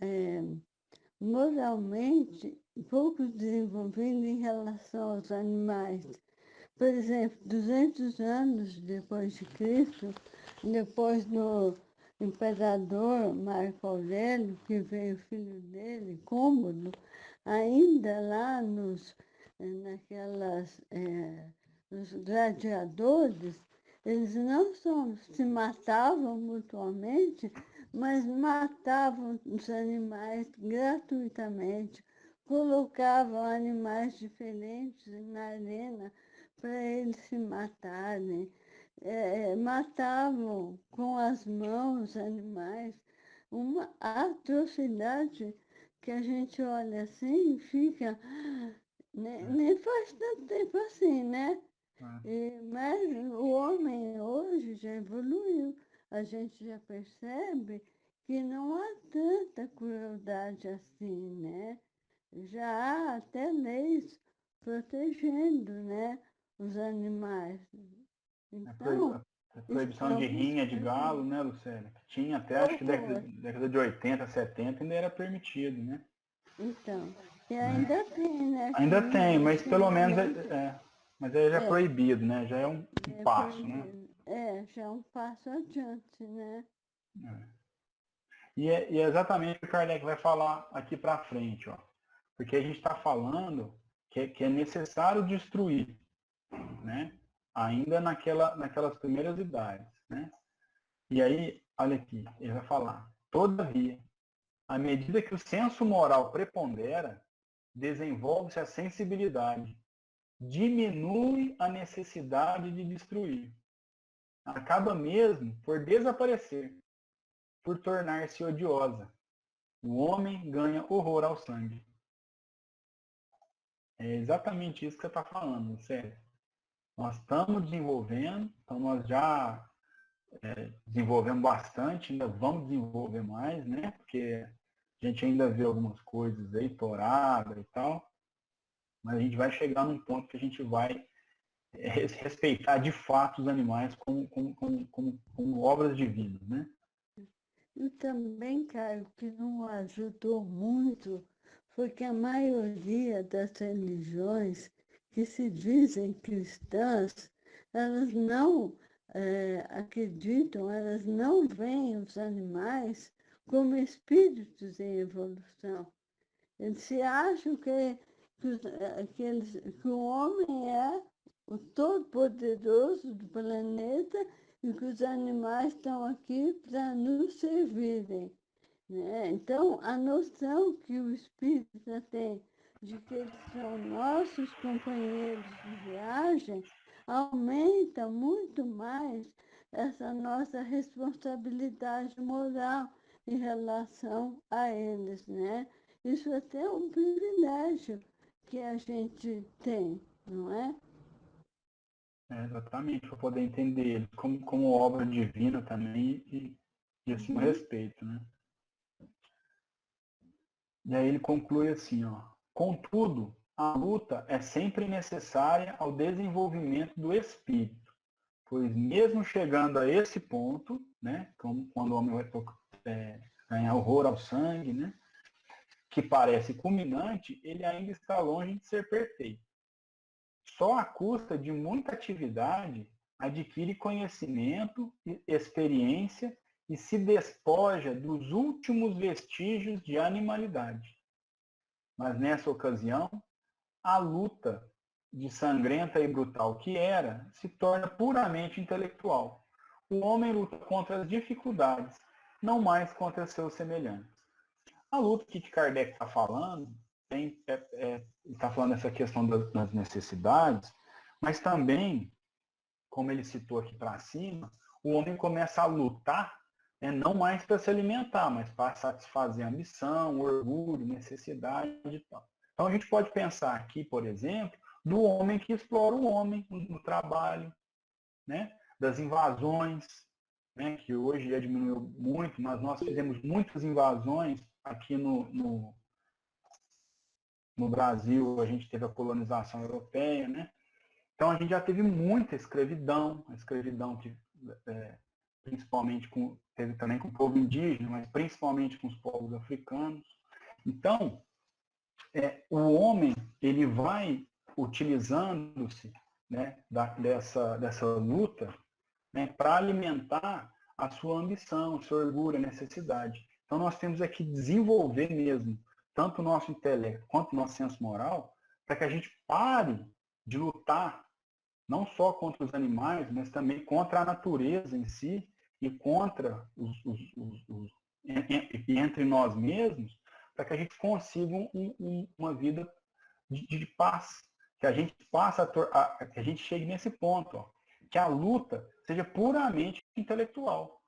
moralmente pouco desenvolvido em relação aos animais. Por exemplo, 200 anos depois de Cristo, depois do imperador Marco Aurélio, que veio o filho dele, Cômodo, ainda lá nos gladiadores, eles não só se matavam mutuamente, mas matavam os animais gratuitamente, colocavam animais diferentes na arena para eles se matarem. Matavam com as mãos animais, uma atrocidade que a gente olha assim e fica, nem faz tanto tempo assim, né? Mas o homem hoje já evoluiu, a gente já percebe que não há tanta crueldade assim, né? Já há até leis protegendo, né, os animais. Então, A proibição de estamos rinha de galo, né, Lucélia? Que tinha até, acho que horror. década de 80, 70 ainda era permitido, né? Então, e Né? ainda tem, né, Ainda que tem, mas pelo menos ultimamente mas aí já é é, proibido, né? Já é um passo, né? proibido. Já é um passo adiante, né? E é exatamente o que o Kardec vai falar aqui para frente, ó. Porque a gente está falando que é necessário destruir, né? Ainda naquelas primeiras idades, né? E aí, olha aqui, ele vai falar: todavia, à medida que o senso moral prepondera, desenvolve-se a sensibilidade, diminui a necessidade de destruir, acaba mesmo por desaparecer, por tornar-se odiosa. O homem ganha horror ao sangue. É exatamente isso que você está falando, sério. Nós estamos desenvolvendo, então nós já desenvolvemos bastante, ainda vamos desenvolver mais, né? Porque a gente ainda vê algumas coisas aí, torada e tal, mas a gente vai chegar num ponto que a gente vai respeitar de fato os animais como obras divinas, né? E também, Caio, que não ajudou muito foi que a maioria das religiões que se dizem cristãs, elas não acreditam, elas não veem os animais como espíritos em evolução. Eles se acham que o homem é o todo-poderoso do planeta e que os animais estão aqui para nos servirem, né? Então, a noção que o espírita tem de que eles são nossos companheiros de viagem aumenta muito mais essa nossa responsabilidade moral em relação a eles, né? Isso até é um privilégio que a gente tem, não é? Exatamente, para poder entender eles como obra divina também e assim, o Uhum. respeito, né? E aí ele conclui assim, ó: contudo, a luta é sempre necessária ao desenvolvimento do espírito, pois mesmo chegando a esse ponto, né, como quando o homem vai ganhar horror ao sangue, né, que parece culminante, ele ainda está longe de ser perfeito. Só à custa de muita atividade adquire conhecimento, experiência e se despoja dos últimos vestígios de animalidade. Mas nessa ocasião, a luta de sangrenta e brutal que era se torna puramente intelectual. O homem luta contra as dificuldades, não mais contra seus semelhantes. A luta que Kardec está falando, está falando essa questão das necessidades, mas também, como ele citou aqui para cima, o homem começa a lutar, né, não mais para se alimentar, mas para satisfazer a ambição, orgulho, necessidade e tal. Então a gente pode pensar aqui, por exemplo, do homem que explora o homem no trabalho, né, das invasões, né, que hoje já diminuiu muito, mas nós fizemos muitas invasões aqui no Brasil, a gente teve a colonização europeia, né? Então a gente já teve muita escravidão, a escravidão que principalmente teve também com o povo indígena, mas principalmente com os povos africanos. Então, o homem ele vai utilizando-se, né, dessa luta, né, para alimentar a sua ambição, o seu orgulho, a necessidade. Então nós temos que desenvolver mesmo, tanto o nosso intelecto quanto o nosso senso moral, para que a gente pare de lutar não só contra os animais, mas também contra a natureza em si e contra entre nós mesmos, para que a gente consiga uma vida de paz, que a gente que a gente chegue nesse ponto, ó, que a luta seja puramente intelectual,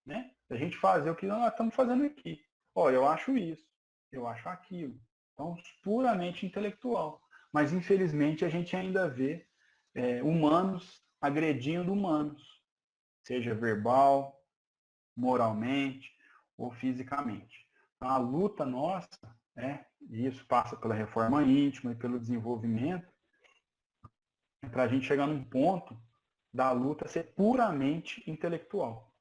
né? A gente fazer o que nós estamos fazendo aqui. Ó, eu acho isso, eu acho aquilo. Então, puramente intelectual. Mas, infelizmente, a gente ainda vê humanos agredindo humanos, seja verbal, moralmente ou fisicamente. Então, a luta nossa, e isso passa pela reforma íntima e pelo desenvolvimento, para a gente chegar num ponto da luta ser puramente intelectual.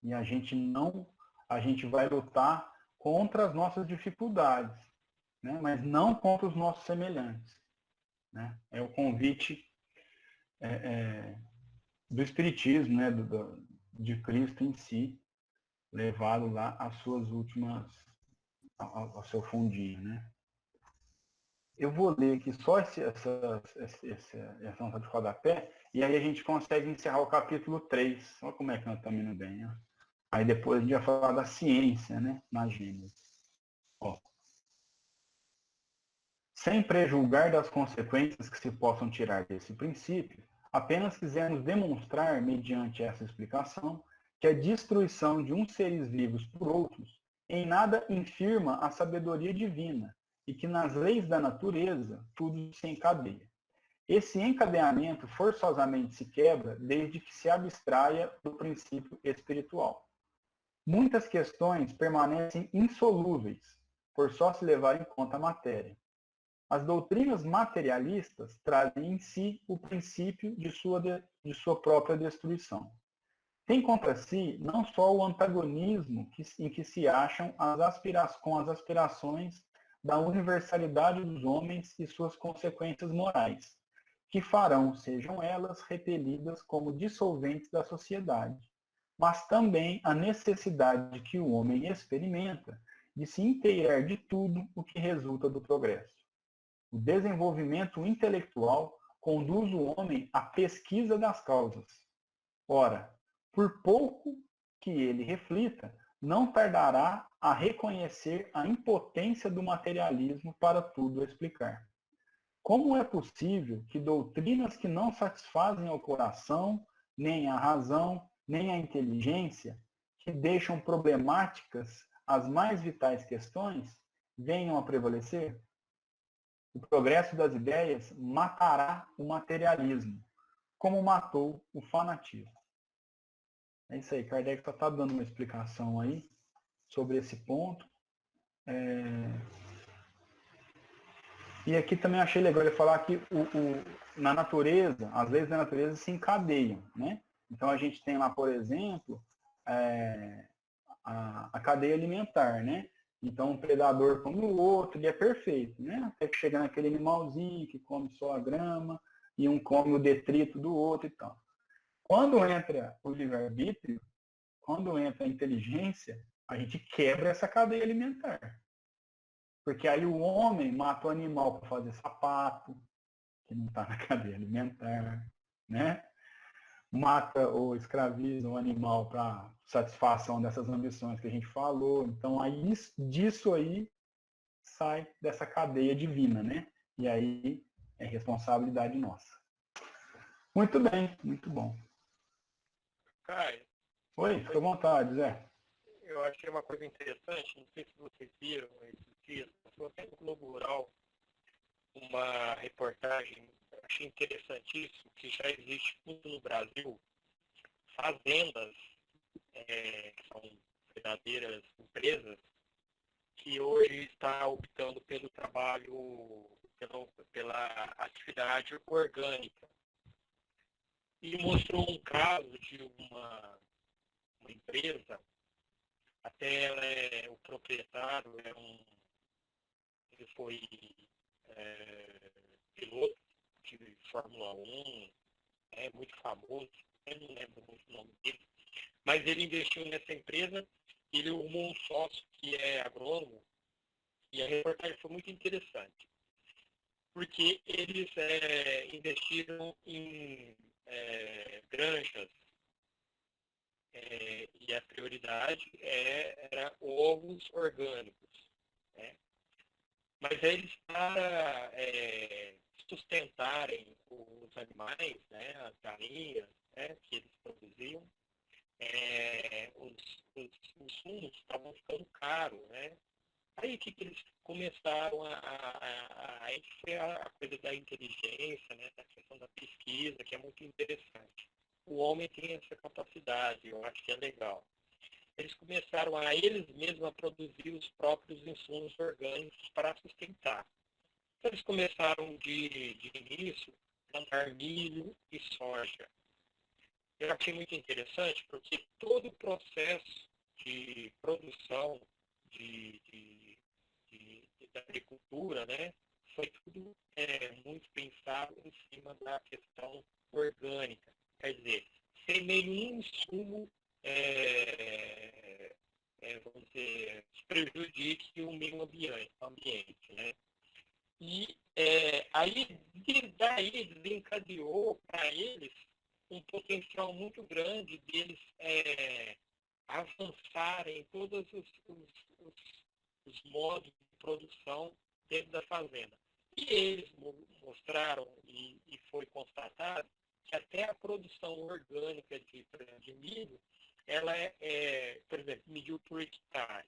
E a gente vai lutar contra as nossas dificuldades, né? Mas não contra os nossos semelhantes. Né? É o convite do Espiritismo, né? De Cristo em si, levado lá às suas últimas, ao seu fundinho. Né? Eu vou ler aqui só essa nota de rodapé, e aí a gente consegue encerrar o capítulo 3. Olha como é que nós estamos indo bem. Né? Aí depois a gente vai falar da ciência, né? Na Gênesis. Ó. Sem prejulgar das consequências que se possam tirar desse princípio, apenas quisemos demonstrar, mediante essa explicação, que a destruição de uns seres vivos por outros em nada infirma a sabedoria divina e que nas leis da natureza tudo se encadeia. Esse encadeamento forçosamente se quebra desde que se abstraia do princípio espiritual. Muitas questões permanecem insolúveis, por só se levar em conta a matéria. As doutrinas materialistas trazem em si o princípio de sua própria destruição. Tem contra si não só o antagonismo em que se acham com as aspirações da universalidade dos homens e suas consequências morais, que farão, sejam elas repelidas como dissolventes da sociedade, mas também a necessidade que o homem experimenta de se inteirar de tudo o que resulta do progresso. O desenvolvimento intelectual conduz o homem à pesquisa das causas. Ora, por pouco que ele reflita, não tardará a reconhecer a impotência do materialismo para tudo explicar. Como é possível que doutrinas que não satisfazem ao coração, nem a razão, nem a inteligência, que deixam problemáticas as mais vitais questões, venham a prevalecer? O progresso das ideias matará o materialismo, como matou o fanatismo. É isso aí, Kardec só está dando uma explicação aí sobre esse ponto. E aqui também achei legal ele falar que na natureza, as leis da natureza se encadeiam, né? Então a gente tem lá, por exemplo, a cadeia alimentar, né? Então um predador come o outro e é perfeito, né? Até que chega naquele animalzinho que come só a grama e um come o detrito do outro e tal. Quando entra o livre-arbítrio, quando entra a inteligência, a gente quebra essa cadeia alimentar. Porque aí o homem mata o animal para fazer sapato, que não está na cadeia alimentar, né? Mata ou escraviza o animal para satisfação dessas ambições que a gente falou. Então, aí, disso aí sai dessa cadeia divina, né? E aí é responsabilidade nossa. Muito bem, muito bom. Caio. Oi, fica à vontade, Zé. Eu achei uma coisa interessante, não sei se vocês viram esses dias, passou até no Globo Rural uma reportagem, eu achei interessantíssimo, que já existe tudo no Brasil, fazendas, que são verdadeiras empresas, que hoje está optando pelo trabalho, pela atividade orgânica. E mostrou um caso de uma uma empresa, até o proprietário ele foi piloto de Fórmula 1, muito famoso, eu não lembro muito o nome dele, mas ele investiu nessa empresa, ele arrumou um sócio que é agrônomo, e a reportagem foi muito interessante, porque eles investiram em granjas, e a prioridade era ovos orgânicos, né? Mas eles, para sustentarem os animais, né, as galinhas, né, que eles produziam, os insumos estavam ficando caros, né? Aí que eles começaram aí foi a coisa da inteligência, né, da questão da pesquisa, que é muito interessante. O homem tem essa capacidade, eu acho que é legal. Eles começaram eles mesmos a produzir os próprios insumos orgânicos para sustentar. Então, eles começaram de início a plantar milho e soja. Eu achei muito interessante porque todo o processo de produção da agricultura, né, foi tudo muito pensado em cima da questão orgânica. Quer dizer, sem nenhum insumo, vamos dizer, que prejudique o meio ambiente, né? E aí, daí desencadeou para eles um potencial muito grande deles avançarem em todos os modos de produção dentro da fazenda. E eles mostraram, e foi constatado, que até a produção orgânica de milho, ela por exemplo, mediu por hectare.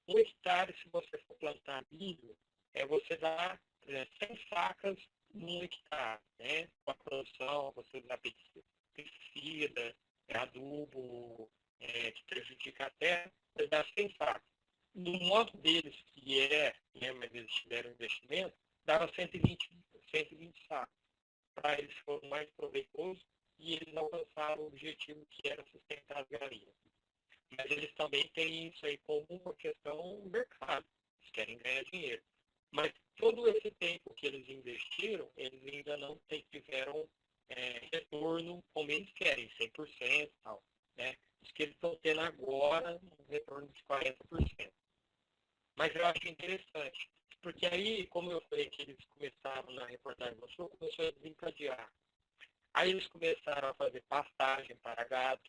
Um hectare, se você for plantar milho, você dá 100 sacas num hectare, né? Com a produção, você dá pesticida, adubo, que prejudica a terra, você dá 100 sacas. No modo deles, que mas eles tiveram investimento, dava 120 sacos. Para eles foram mais proveitosos e eles alcançaram o objetivo que era sustentar as galinhas. Mas eles também têm isso aí como uma questão mercado. Eles querem ganhar dinheiro. Mas todo esse tempo que eles investiram, eles ainda não tiveram retorno como eles querem, 100% e tal. Né? Os que eles estão tendo agora, um retorno de 40%. Mas eu acho interessante, porque aí, como eu falei que eles começaram na reportagem do Sul, começou a desencadear. Aí eles começaram a fazer pastagem para gado.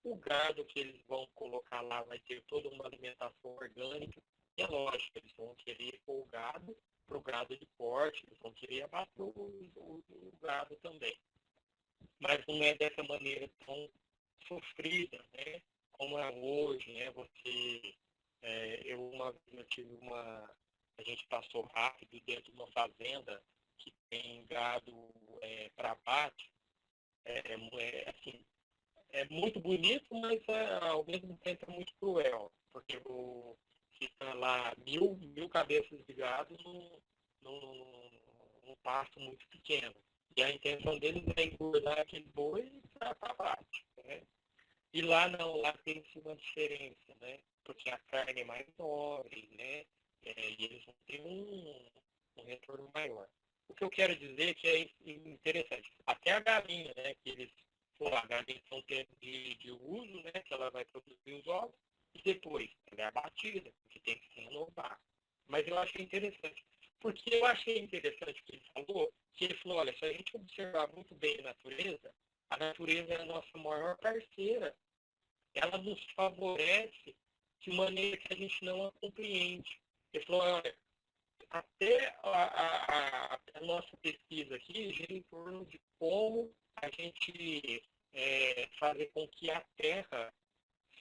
O gado que eles vão colocar lá vai ter toda uma alimentação orgânica. E é lógico, eles vão querer pôr o gado para o gado de corte, eles vão querer abater o gado também. Mas não é dessa maneira tão sofrida, né? Como é hoje, né? Uma vez eu tive a gente passou rápido dentro de uma fazenda que tem gado para abate. Assim, é muito bonito, mas ao mesmo tempo é muito cruel, porque fica lá mil cabeças de gado num pasto muito pequeno. E a intenção deles é engordar aquele boi para abate, né? E lá não, lá tem uma diferença, né? Porque a carne é mais nobre, né? E eles vão ter um retorno maior. O que eu quero dizer é que é interessante. Até a galinha, né? Que eles, a galinha são tempos de uso, né? Que ela vai produzir os ovos. E depois ela é abatida, porque tem que se renovar. Mas eu achei interessante. Porque eu achei interessante o que ele falou, olha, se a gente observar muito bem a natureza é a nossa maior parceira. Ela nos favorece de maneira que a gente não a compreende. Ele falou, olha, até a nossa pesquisa aqui gira em torno de como a gente fazer com que a Terra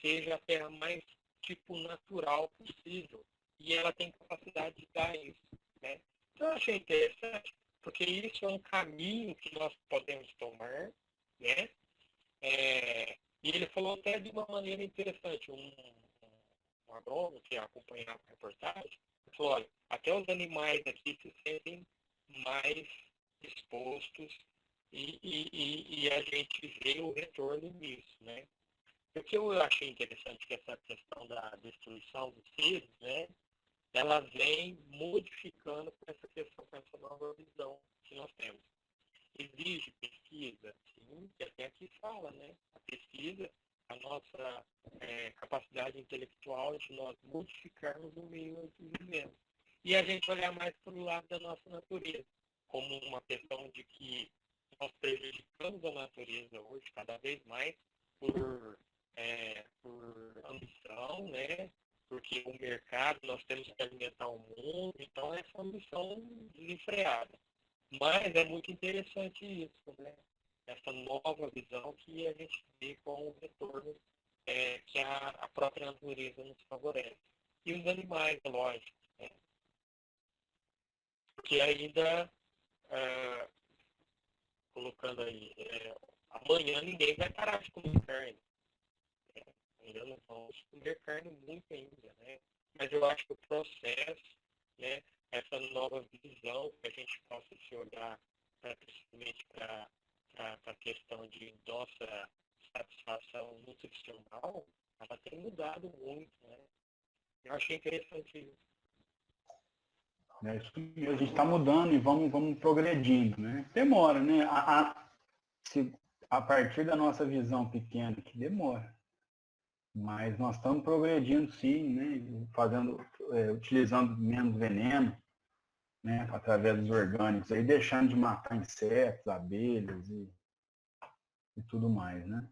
seja a Terra mais tipo natural possível. E ela tem capacidade de dar isso. Né? Então eu achei interessante, porque isso é um caminho que nós podemos tomar, né? E ele falou até de uma maneira interessante, um agrônomo que acompanhava a reportagem, falou, olha, até os animais aqui se sentem mais expostos e a gente vê o retorno nisso, né? O que eu achei interessante que essa questão da destruição dos seres, né, ela vem modificando com essa questão, com essa nova visão que nós temos. Exige pesquisa, sim, que até aqui fala, né? A pesquisa, a nossa capacidade intelectual de nós modificarmos o meio em que vivemos. E a gente olhar mais para o lado da nossa natureza, como uma questão de que nós prejudicamos a natureza hoje cada vez mais por ambição, né? Porque o mercado, nós temos que alimentar o mundo, então essa ambição desenfreada. Mas é muito interessante isso, né? Essa nova visão que a gente vê com o retorno que a própria natureza nos favorece. E os animais, é lógico, né? Porque ainda, colocando aí, amanhã ninguém vai parar de comer carne. Ainda não vamos comer carne muito ainda, né? Mas eu acho que o processo, né, essa nova visão que a gente possa se olhar principalmente para a questão de nossa satisfação nutricional, ela tem mudado muito, né? Eu achei interessante isso. É isso mesmo, a gente está mudando e vamos progredindo, né? Demora, né? A partir da nossa visão pequena, que demora. Mas nós estamos progredindo sim, né? Utilizando menos veneno, né? Através dos orgânicos, aí deixando de matar insetos, abelhas e tudo mais, né?